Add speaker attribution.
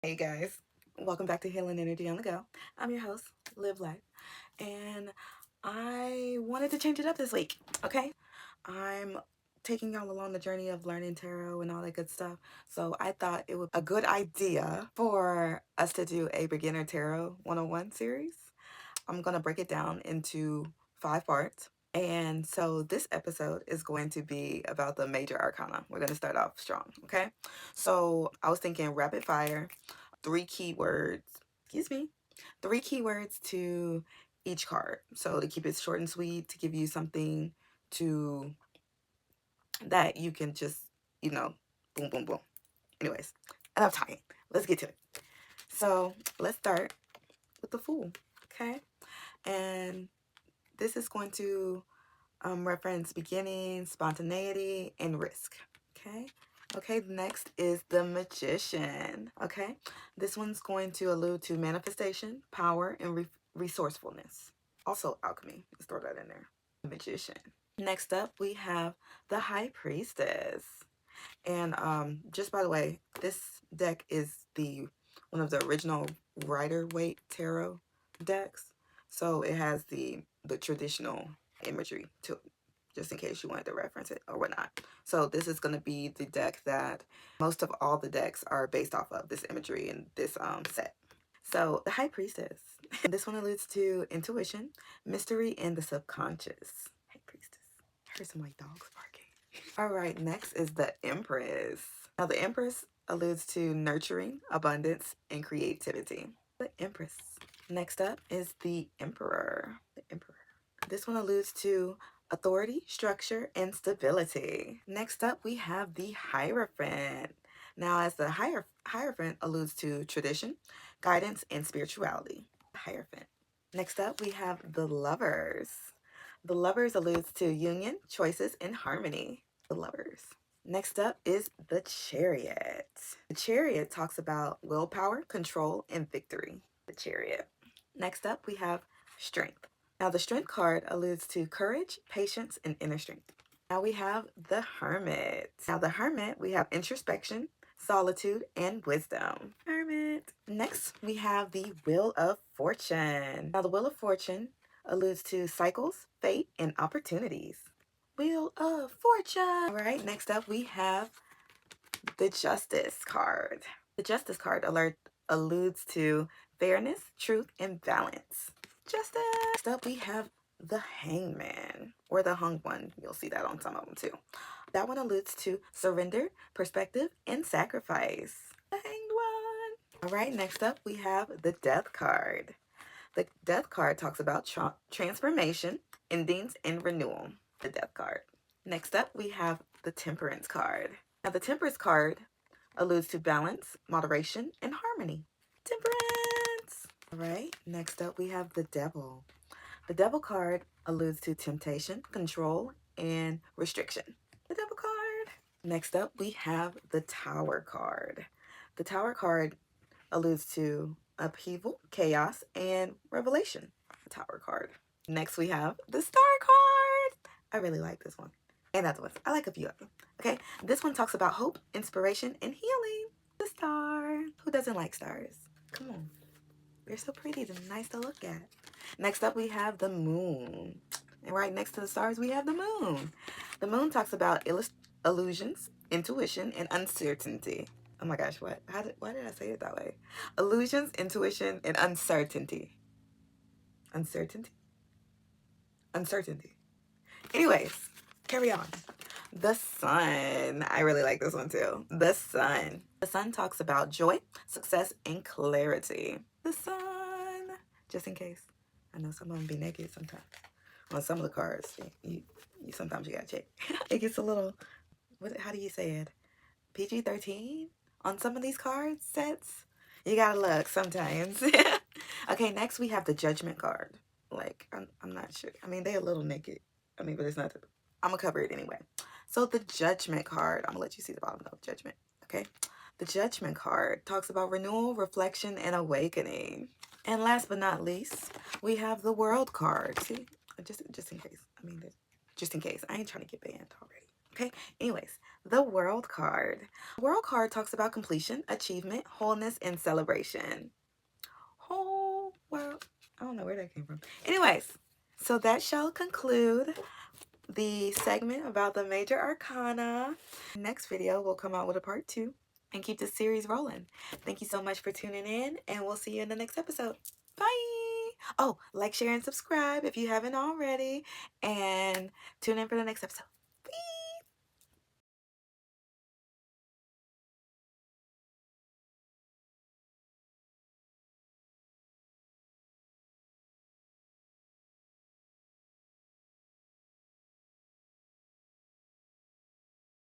Speaker 1: Hey guys, welcome back to Healing Energy on the Go. I'm your host, Live Life, and I wanted to change it up this week. Okay, I'm taking y'all along the journey of learning tarot and all that good stuff. So I thought it would be a good idea for us to do a beginner tarot 101 series. I'm gonna break it down into 5 parts. And so this episode is going to be about the major arcana. We're going to start off strong, okay? So I was thinking rapid fire, 3 keywords, excuse me, 3 keywords to each card. So to keep it short and sweet, to give you something to that you can just, boom, boom, boom. Anyways, enough talking. Let's get to it. So let's start with the Fool, okay? And this is going to reference beginning, spontaneity, and risk. Okay, next is the Magician. Okay, this one's going to allude to manifestation, power, and resourcefulness. Also alchemy. Let's throw that in there. The Magician. Next up, we have the High Priestess. And just by the way, this deck is one of the original Rider-Waite tarot decks. So it has the traditional imagery to it, just in case you wanted to reference it or whatnot. So this is going to be the deck that most of all the decks are based off of, this imagery in this set. So the High Priestess. This one alludes to intuition, mystery, and the subconscious. High Priestess. I heard some like dogs barking. All right, next is the Empress. Now the Empress alludes to nurturing, abundance, and creativity. The Empress. Next up is the Emperor. The Emperor. This one alludes to authority, structure, and stability. Next up, we have the Hierophant. Now, as the Hierophant alludes to tradition, guidance, and spirituality. Hierophant. Next up, we have the Lovers. The Lovers alludes to union, choices, and harmony. The Lovers. Next up is the Chariot. The Chariot talks about willpower, control, and victory. The Chariot. Next up, we have Strength. Now, the Strength card alludes to courage, patience, and inner strength. Now we have the Hermit. Now, the Hermit, we have introspection, solitude, and wisdom. Hermit. Next, we have the Wheel of Fortune. Now, the Wheel of Fortune alludes to cycles, fate, and opportunities. Wheel of Fortune. All right, next up, we have the Justice card. The Justice card alludes to fairness, truth, and balance. Justice. Next up, we have the Hangman, or the Hung One. You'll see that on some of them too. That one alludes to surrender, perspective, and sacrifice. The Hanged One. All right, next up, we have the Death card. The Death card talks about transformation, endings, and renewal. The Death card. Next up, we have the Temperance card. Now, the Temperance card alludes to balance, moderation, and harmony. Temperance! All right, next up we have the Devil. The Devil card alludes to temptation, control, and restriction. The Devil card. Next up we have the Tower card. The Tower card alludes to upheaval, chaos, and revelation. The Tower card. Next we have the Star card. I really like this one. And other ones. I like a few of them. Okay, this one talks about hope, inspiration, and healing. The star. Who doesn't like stars? Come on. They're so pretty and nice to look at. Next up, we have the Moon. And right next to the stars, we have the Moon. The Moon talks about illusions, intuition, and uncertainty. Oh my gosh, what? Why did I say it that way? Illusions, intuition, and uncertainty. Uncertainty? Uncertainty. Anyways, carry on. The Sun. I really like this one too. The Sun. The Sun talks about joy, success, and clarity. The Sun. Just in case. I know some of them be naked sometimes. On some of the cards, you sometimes you gotta check. It gets a little, how do you say it? PG-13 on some of these cards sets. You gotta look sometimes. Okay, next we have the Judgment card. Like, I'm not sure. I mean, they're a little naked. I mean, but it's not. I'm gonna cover it anyway. So the Judgment card, I'm gonna let you see the bottom of Judgment. Okay, the Judgment card talks about renewal, reflection, and awakening. And last but not least, we have the World card. See, just in case. I mean, just in case. I ain't trying to get banned already. Okay, anyways, the World card. The World card talks about completion, achievement, wholeness, and celebration. Whole world. I don't know where that came from. Anyways, so that shall conclude the segment about the major arcana. Next video, we'll come out with a part 2 and keep this series rolling. Thank you so much for tuning in, and we'll see you in the next episode. Bye! Oh, like, share, and subscribe if you haven't already, and tune in for the next episode.